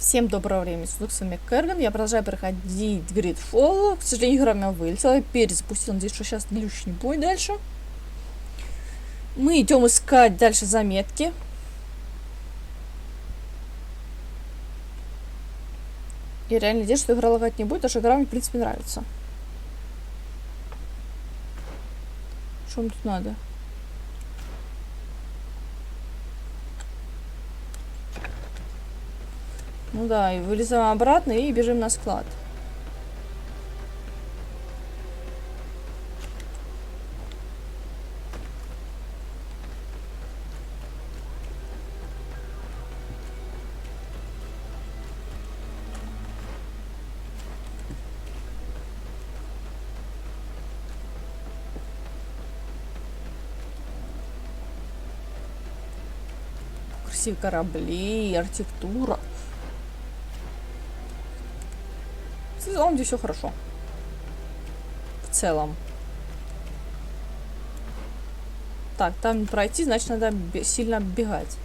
Всем доброго времени суток, с вами Kerrgan. Я продолжаю проходить GreedFall. К сожалению, игра меня вылетела. Я перезапустила. Надеюсь, что сейчас длющий не будет дальше. Мы идем искать дальше заметки. Я реально надеюсь, что игра лагать не будет, потому что игра мне, в принципе, нравится. Что мне тут надо? Ну да, и вылезаем обратно и бежим на склад. Красивые корабли, архитектура. В целом здесь все хорошо. В целом. Так, там пройти, значит, надо сильно бегать.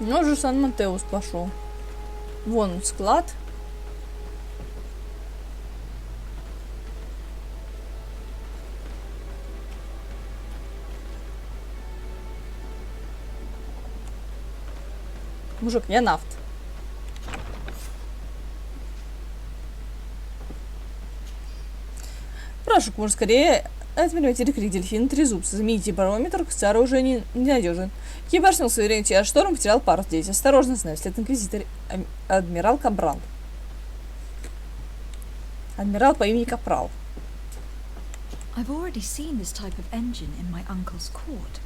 Ну, уже Сан-Матеус пошел. Вон склад. Мужик, я нафт. Прошу, можно скорее отмерите рекрик дельфин, трезубцы. Замените барометр, старый уже не надежен. Экипаж снял свою ориентацию, а шторм потерял парус. Здесь осторожно, знаю, след инквизитор адмирал Кабрал. Адмирал по имени Капрал. I've already seen this type of engine in my uncle's court.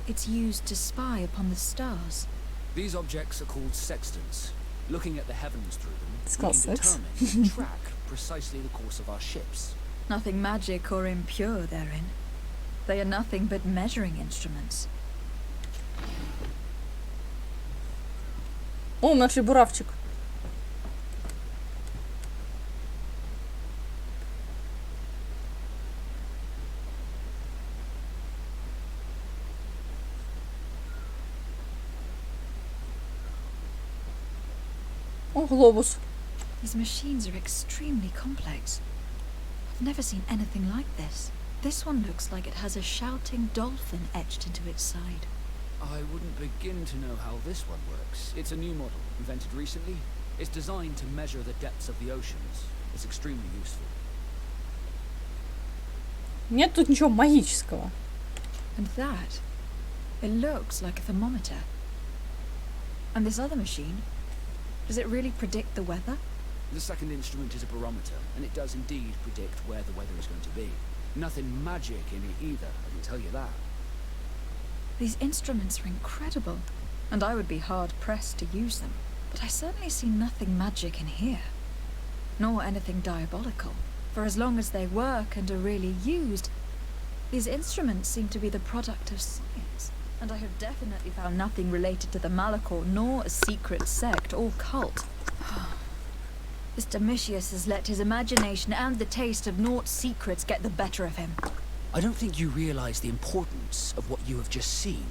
It's used to spy upon the stars. These objects are called sextants. Looking at the heavens through them, It's we called can sex. determine and track precisely the course of our ships. Nothing magic or impure therein. They are nothing but measuring instruments. О, нашли буравчик. О, глобус. These machines are extremely complex. I've never seen anything like this. This one looks like it has a shouting dolphin etched into its side. I wouldn't begin to know how this one works. It's a new model, invented recently. It's designed to measure the depths of the oceans. It's extremely useful. Нет тут ничего магического. And that, it looks like a thermometer. And this other machine, does it really predict the weather? The second instrument is a barometer, and it does indeed predict where the weather is going to be. Nothing magic in it either, I can tell you that. These instruments are incredible, and I would be hard-pressed to use them. But I certainly see nothing magic in here, nor anything diabolical. For as long as they work and are really used, these instruments seem to be the product of science. And I have definitely found nothing related to the Malachor, nor a secret sect or cult. This Domitius has let his imagination and the taste of Naught's secrets get the better of him. I don't think you realize the importance of what you have just seen.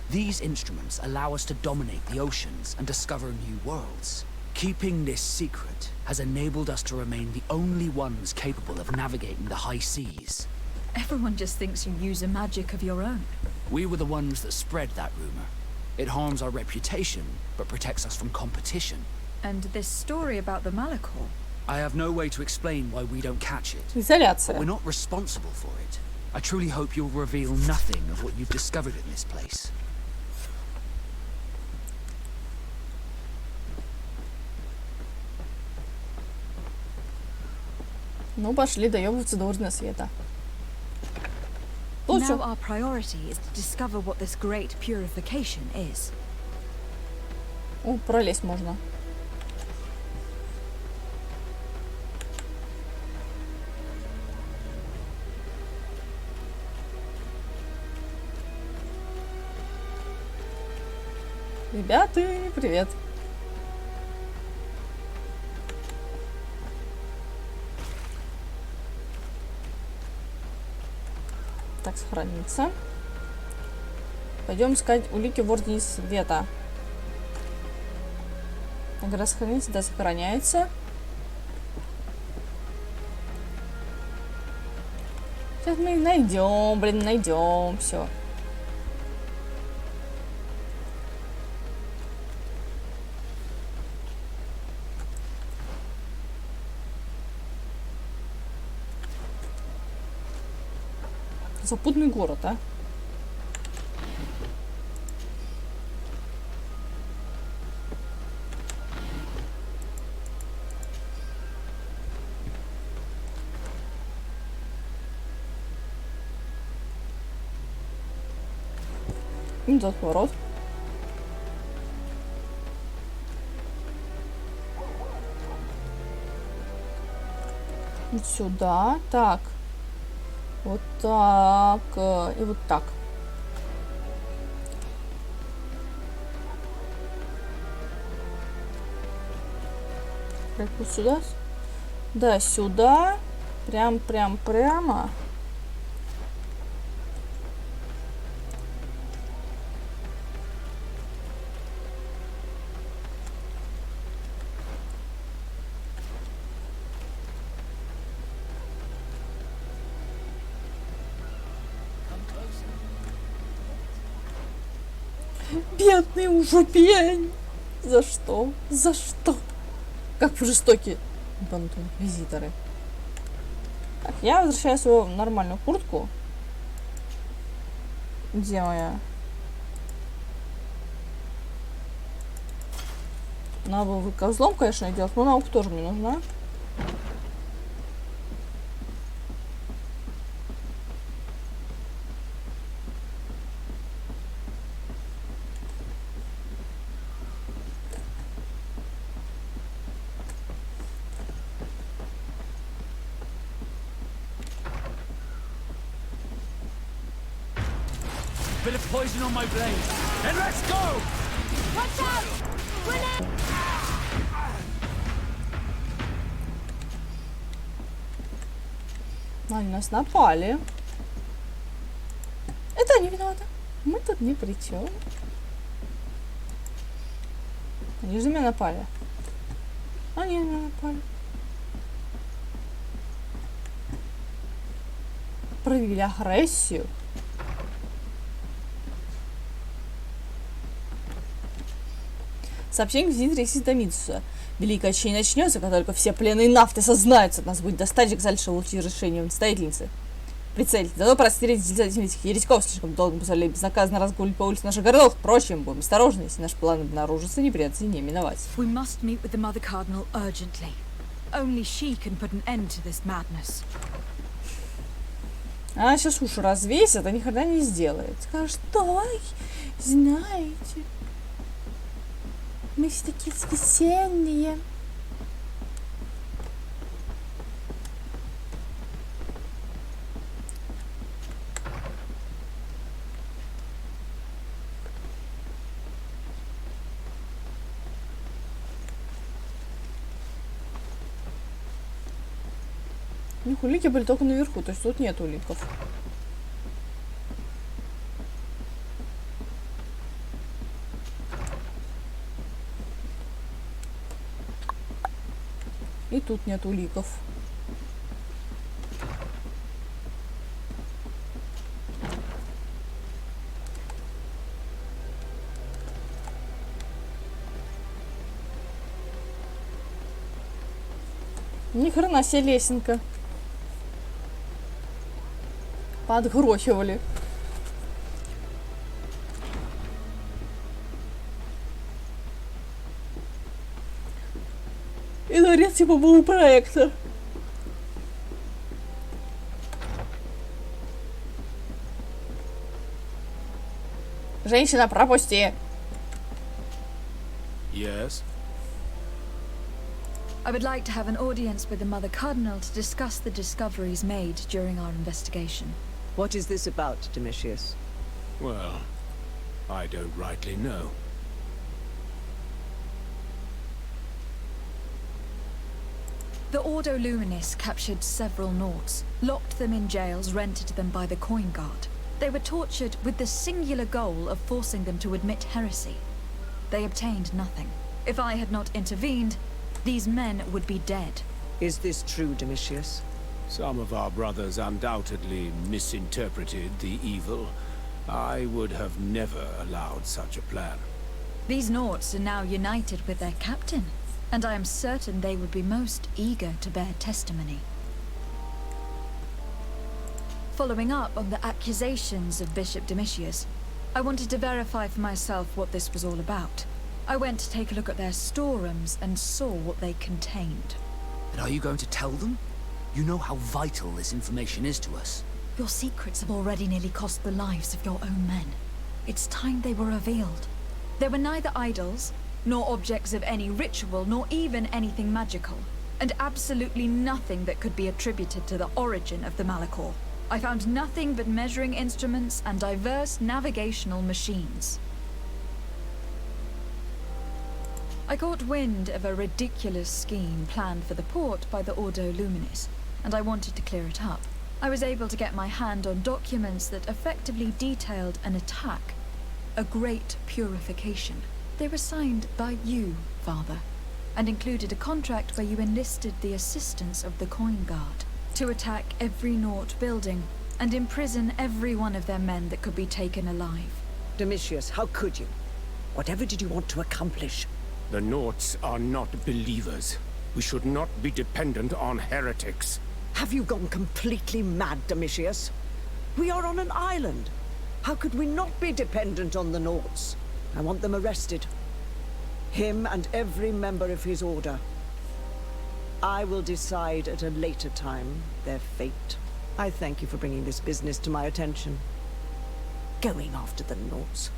These instruments allow us to dominate the oceans and discover new worlds. Keeping this secret has enabled us to remain the only ones capable of navigating the high seas. Everyone just thinks you use a magic of your own. We were the ones that spread that rumor. It harms our reputation, but protects us from competition. And this story about the Malachor? I have no way to explain why we don't catch it. Изоляция. But we're not responsible for it. I truly hope you'll reveal nothing of what you've discovered in this place. Ну, пошли доебываться до Ордена Света. Now our priority is to discover what this great purification is. О, пролезть можно. Ребята, привет. Так, сохранится. Пойдем искать улики в Ордене Света. Игра сохранится, да, сохраняется. Сейчас мы найдем, блин, найдем все. Запутанный город, а? И тот поворот. Вот сюда. Так. Вот так. И вот так. Так, вот сюда. Да, сюда. Прямо. Бедный уже пень! За что? За что? Как жестоки инквизиторы. Так, я возвращаю свою нормальную куртку. Где моя? Надо было козлом, конечно, делать, но наука тоже мне нужна. Bit of poison on my blade. Then let's go! Watch out! Grenade! На нас напали. Это они виноваты. Мы тут ни при чем. Они же на меня напали. Они на меня напали. Проявили агрессию. Сообщение к Ситамицуса. Великое отчаяние начнется, как только все пленные нафты сознаются. Нас будет достаточно дальше лучшее решение настоятельницы. Прицельте. Зато простите этих еретиков слишком долго позволяли безнаказанно разгуливать по улице наших городов. Впрочем, будем осторожны, если наш план обнаружится, неприятности не миновать. We must meet with the Mother Cardinal urgently. Only she can put an end to this madness. Она сейчас уши развесит, а ни хрена не сделает. Скажет, ой, знаете, мы все такие священные. У них улики были только наверху, то есть тут нет уликов. И тут нет уликов. Ни хрена себе лесенка. Подгрохивали. И дворец типа был проекта. Женщина, пропусти. Yes? I would like to have an audience with the Mother Cardinal to discuss the discoveries made during our investigation. What is this about, Domitius? Well, I don't rightly know. The Ordo Luminis captured several Nauts, locked them in jails rented to them by the Coin Guard. They were tortured with the singular goal of forcing them to admit heresy. They obtained nothing. If I had not intervened, these men would be dead. Is this true, Domitius? Some of our brothers undoubtedly misinterpreted the evil. I would have never allowed such a plan. These Nauts are now united with their captain, and I am certain they would be most eager to bear testimony. Following up on the accusations of Bishop Domitius, I wanted to verify for myself what this was all about. I went to take a look at their storerooms and saw what they contained. And are you going to tell them? You know how vital this information is to us. Your secrets have already nearly cost the lives of your own men. It's time they were revealed. There were neither idols, nor objects of any ritual, nor even anything magical, and absolutely nothing that could be attributed to the origin of the Malachor. I found nothing but measuring instruments and diverse navigational machines. I caught wind of a ridiculous scheme planned for the port by the Ordo Luminis, and I wanted to clear it up. I was able to get my hand on documents that effectively detailed an attack, a great purification. They were signed by you, Father, and included a contract where you enlisted the assistance of the Coin Guard to attack every Naut building and imprison every one of their men that could be taken alive. Domitius, how could you? Whatever did you want to accomplish? The Nauts are not believers. We should not be dependent on heretics. Have you gone completely mad, Domitius? We are on an island. How could we not be dependent on the Nauts? I want them arrested. Him and every member of his order. I will decide at a later time their fate. I thank you for bringing this business to my attention. Going after the Nauts.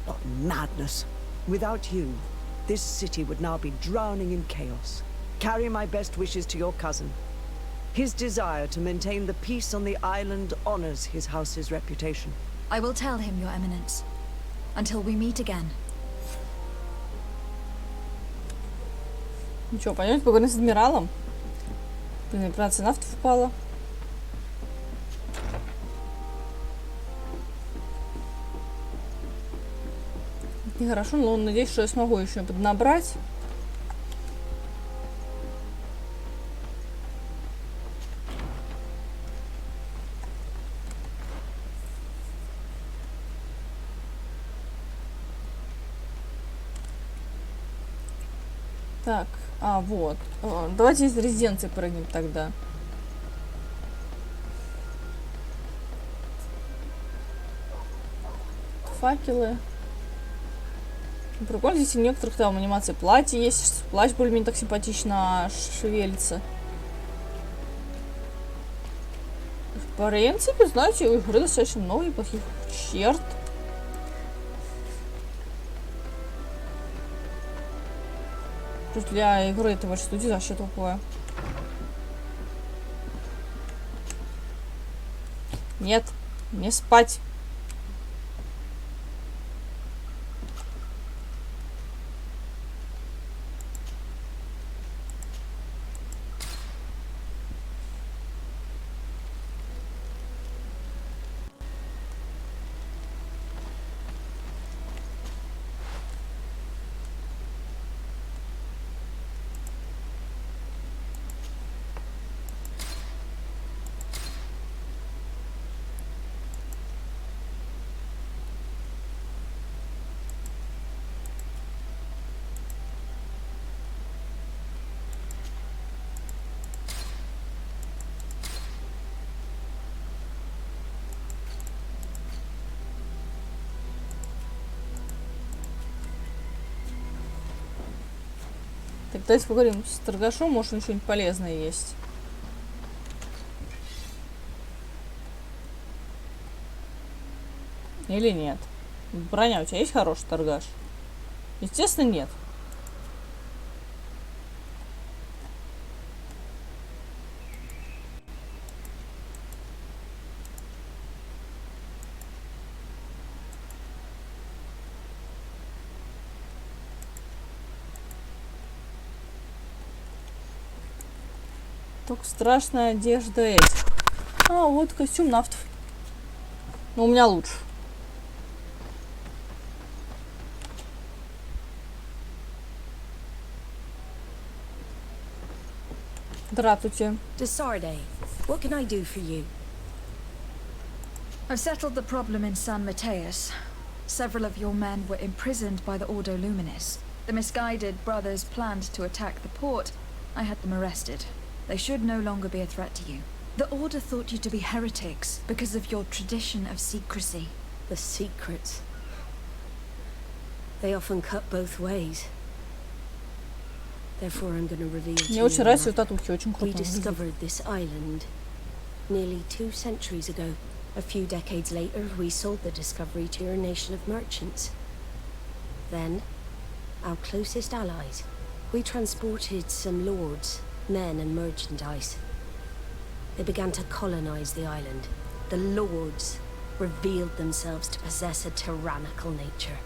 What madness. Without you, this city would now be drowning in chaos. Carry my best wishes to your cousin. His desire to maintain the peace on the island honors his house's reputation. I will tell him, Your Eminence. Until we meet again. Ну что, пойдем поговорим с адмиралом? Блин, правда, цена впала. Нехорошо, но надеюсь, что я смогу еще поднабрать. Так, вот. Давайте из резиденции прыгнем тогда. Факелы. Прикольно, здесь у некоторых там анимации платья есть. Плащ более-менее так симпатично шевелится. В принципе, знаете, у игры достаточно много неплохих черт. Для игры этой вашей студии вообще тупое. Нет, не спать. Так, давайте поговорим с торгашом, может, он что-нибудь полезное есть. Или нет? Броня, у тебя есть хороший торгаш? Естественно, нет. Только страшная одежда этих. А, вот костюм нафтов. Но у меня лучше. Здравствуйте. Desarde, what can I do for you? I've settled the problem in San Mateus. Several of your men were imprisoned by the Ordo Luminis. The misguided brothers planned to attack the port. I had them arrested. They should no longer be a threat to you. The Order thought you to be heretics because of your tradition of secrecy. The secrets. They often cut both ways. Therefore, I'm going to reveal to Мне you очень нравятся татухи, очень we круто. discovered this island nearly 2 centuries ago. A few decades later, we sold the discovery to your nation of merchants. Then, our closest allies, we transported some lords, men and merchandise. They began to colonize the island. The lords revealed themselves to possess a tyrannical nature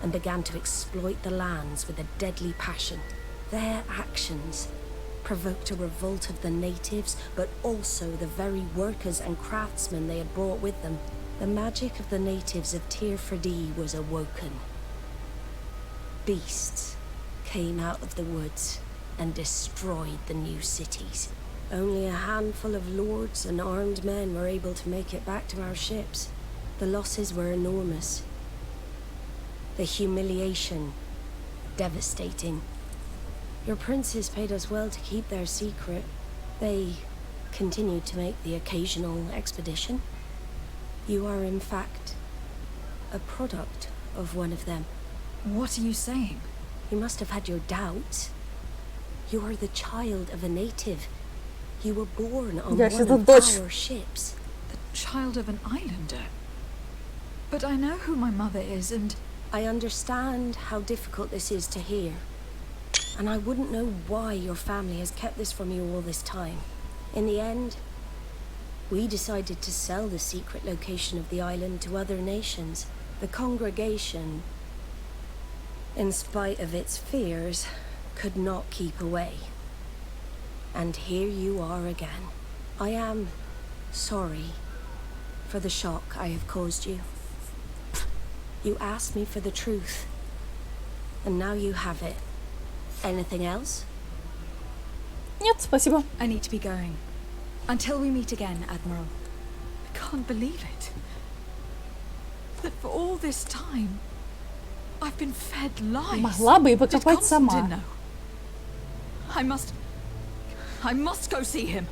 and began to exploit the lands with a deadly passion. Their actions provoked a revolt of the natives, but also the very workers and craftsmen they had brought with them. The magic of the natives of Tirfredi was awoken. Beasts came out of the woods and destroyed the new cities. Only a handful of lords and armed men were able to make it back to our ships. The losses were enormous. The humiliation devastating. Your princes paid us well to keep their secret. They continued to make the occasional expedition. You are, in fact, a product of one of them. What are you saying? You must have had your doubts. You are the child of a native. You were born on Я one что-то of дочь. our ships. The child of an islander? But I know who my mother is, and I understand how difficult this is to hear. And I wouldn't know why your family has kept this from you all this time. In the end, we decided to sell the secret location of the island to other nations. The congregation, in spite of its fears, could not keep away. And here you are again. I am sorry for the shock I have caused you. You asked me for the truth, and now you have it. Anything else? Нет, спасибо. I need to be going. Until we meet again, Admiral. I can't believe it. That for all this time, I've been fed lies. Могла бы и Did покопать Constantine сама. know? I must go see him.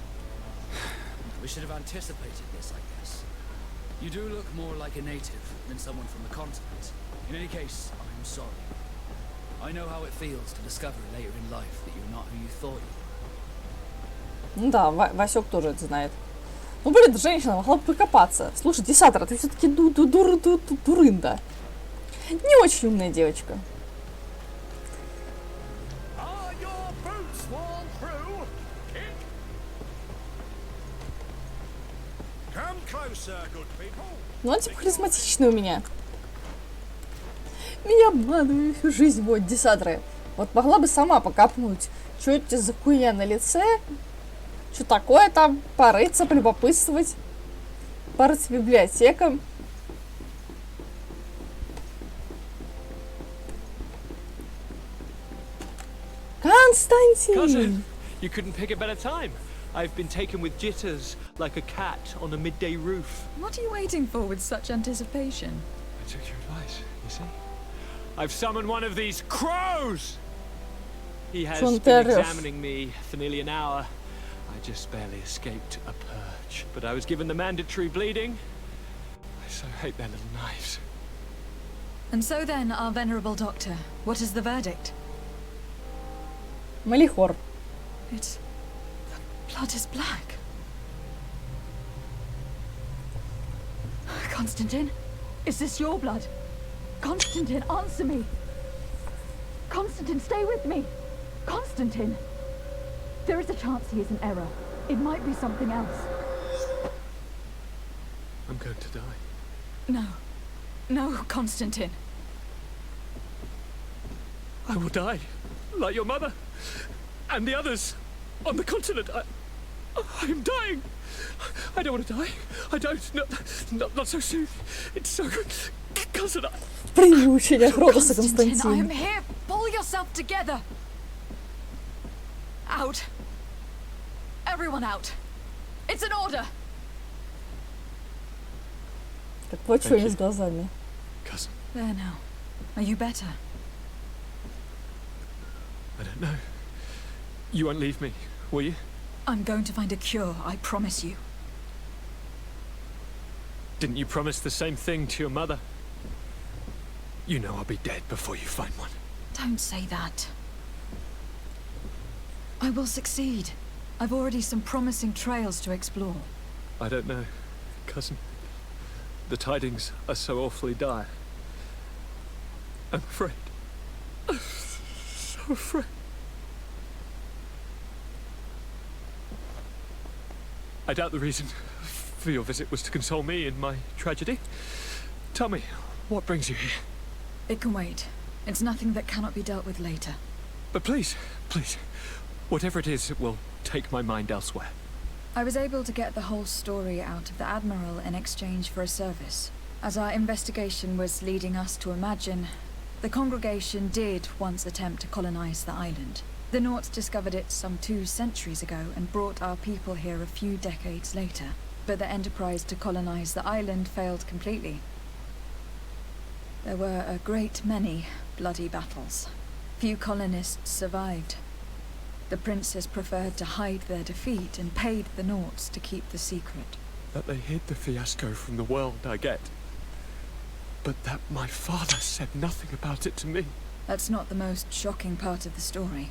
We should have anticipated this, I guess. You do look more like a native than someone from the continent. In any case, I'm sorry. I know how it feels to discover later in life that you're not who you thought you were. Ну да, Васек тоже это знает. Ну, блин, женщина могла бы покопаться. Слушай, Десатор, ты все-таки дурында. Не очень умная девочка. Ну, он типа харизматичный у меня. Меня обманывают всю жизнь, вот, Десаторы. Вот могла бы сама покопнуть. Что это за хуйня на лице? Что такое там? Порыться, полюбопытствовать. Порыться в библиотекам. Константин! Cousin, you couldn't pick a better time. I've been taken with jitters like a cat on a midday roof. What are you waiting for with such anticipation? I took your advice, you see. I've summoned one of these crows! He has been examining me for nearly an hour. I just barely escaped a purge. But I was given the mandatory bleeding. I so hate their little knives. And so then, our venerable doctor, what is the verdict? Малихор. The blood is black. Constantine, is this your blood? Constantine, answer me. Constantine, stay with me. Constantine. There is a chance he is in error. It might be something else. I'm going to die. No. No, Constantine. I will die, like your mother and the others on the continent. I'm dying. I don't want to die. I don't. Not so soon. It's so good. Cousin, Приучение Хроноса, Constantine, I am Константин. here. Pull yourself together. Out. Everyone out. It's an order. Как почву с глазами. cousin. There now. Are you better? I don't know. You won't leave me, will you? I'm going to find a cure, I promise you. Didn't you promise the same thing to your mother? You know I'll be dead before you find one. Don't say that. I will succeed. I've already some promising trails to explore. I don't know, cousin. The tidings are so awfully dire. I'm afraid. I'm so afraid. I doubt the reason for your visit was to console me in my tragedy. Tell me, what brings you here? It can wait. It's nothing that cannot be dealt with later. But please, whatever it is, it will take my mind elsewhere. I was able to get the whole story out of the Admiral in exchange for a service. As our investigation was leading us to imagine, the congregation did once attempt to colonize the island. The Nauts discovered it some 2 centuries ago and brought our people here a few decades later. But the enterprise to colonize the island failed completely. There were a great many bloody battles. Few colonists survived. The princes preferred to hide their defeat and paid the Nauts to keep the secret. That they hid the fiasco from the world, I get. But that my father said nothing about it to me. That's not the most shocking part of the story.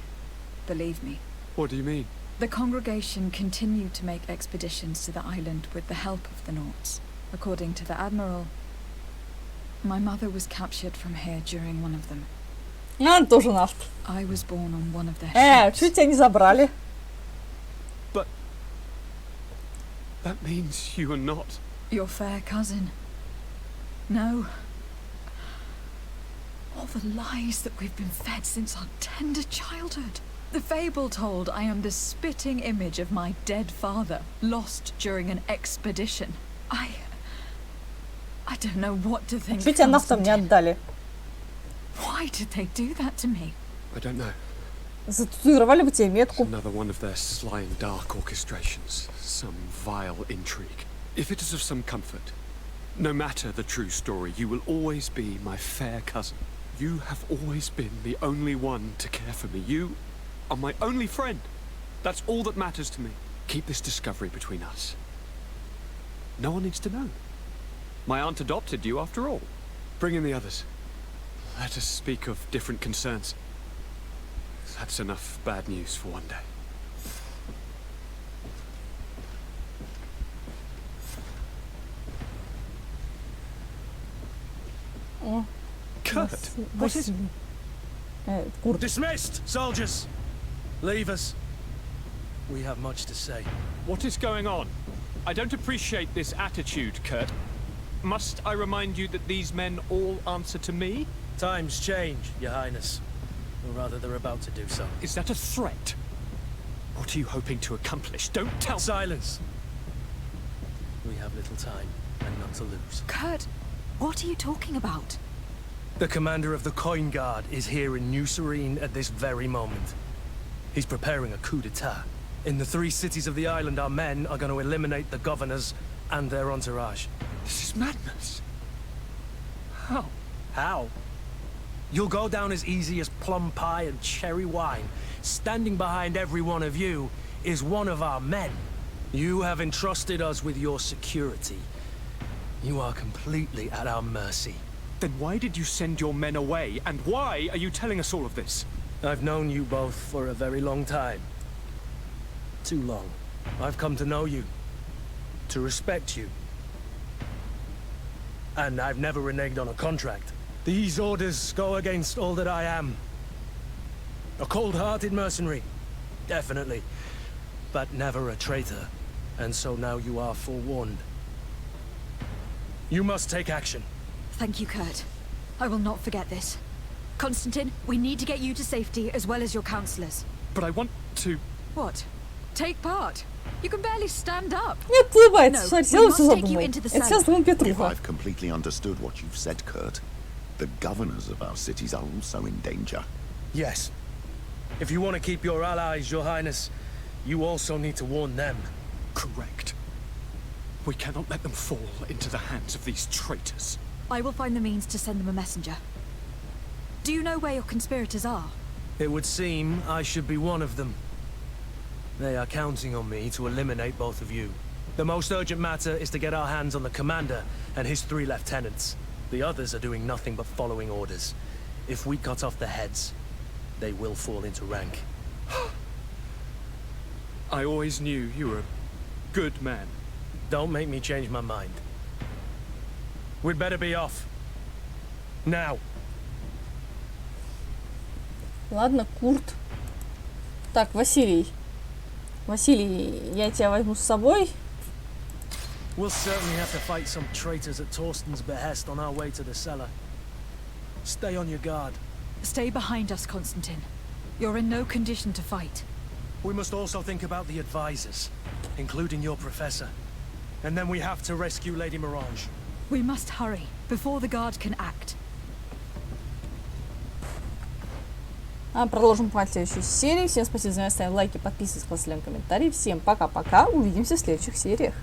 Believe me. What do you mean? The congregation continued to make expeditions to the island with the help of the Nauts. According to the Admiral, my mother was captured from here during one of them. А, тоже нафт. I was born on one of their ships. Чуть тебя не забрали. But that means you are not. Your fair cousin. No. All the lies that we've been fed since our tender childhood. The fable told I am the spitting image of my dead father, lost during an expedition. I don't know what to think. Чуть тебя нафтом не отдали. Why did they do that to me? I don't know. Зататуировали бы тебе метку. Another one of their sly and dark orchestrations. Some vile intrigue. If it is of some comfort, no matter the true story, you will always be my fair cousin. You have always been the only one to care for me. You are my only friend. That's all that matters to me. Keep this discovery between us. No one needs to know. My aunt adopted you after all. Bring in the others. Let us speak of different concerns. That's enough bad news for one day. О, Kurt, what is... Курт. Dismissed, soldiers! Leave us. We have much to say. What is going on? I don't appreciate this attitude, Kurt. Must I remind you that these men all answer to me? Times change, Your Highness. Or rather, they're about to do so. Is that a threat? What are you hoping to accomplish? Don't tell me. Silence! We have little time, and not to lose. Kurt, what are you talking about? The commander of the Coin Guard is here in New Serene at this very moment. He's preparing a coup d'etat. In the 3 cities of the island, our men are going to eliminate the governors and their entourage. This is madness. How? How? You'll go down as easy as plum pie and cherry wine. Standing behind every one of you is one of our men. You have entrusted us with your security. You are completely at our mercy. Then why did you send your men away? And why are you telling us all of this? I've known you both for a very long time. Too long. I've come to know you. To respect you. And I've never reneged on a contract. These orders go against all that I am. A cold-hearted mercenary. Definitely. But never a traitor. And so now you are forewarned. You must take action. Thank you, Kurt. I will not forget this. Constantine, we need to get you to safety as well as your counselors. But I want to... What? Take part. You can barely stand up. Нет, улыбается. No, Смотри, we сел и must все take you задумал. into the Это сейчас думал If Петруха. I've completely understood what you've said, Kurt, the governors of our cities are also in danger. Yes. If you want to keep your allies, Your Highness, you also need to warn them. Correct. We cannot let them fall into the hands of these traitors. I will find the means to send them a messenger. Do you know where your conspirators are? It would seem I should be one of them. They are counting on me to eliminate both of you. The most urgent matter is to get our hands on the commander and his 3 lieutenants. The others are doing nothing but following orders. If we cut off their heads, they will fall into rank. I always knew you were a good man. Don't make me change my mind. We'd better be off. Now. Ладно, Курт. Так, Василий. Василий, я тебя возьму с собой. We'll certainly have to fight some traitors at Torsten's behest on our way to the cellar. Stay on your guard. Stay behind us, Constantine. You're in no condition to fight. We must also think about the advisors, including your professor. And then we have to rescue Lady Mirange. We must hurry, before the guard can act. Продолжим в следующей серии. Всем спасибо за внимание, ставим лайки, подписывайтесь, класс, комментарии. Всем пока-пока. Увидимся в следующих сериях.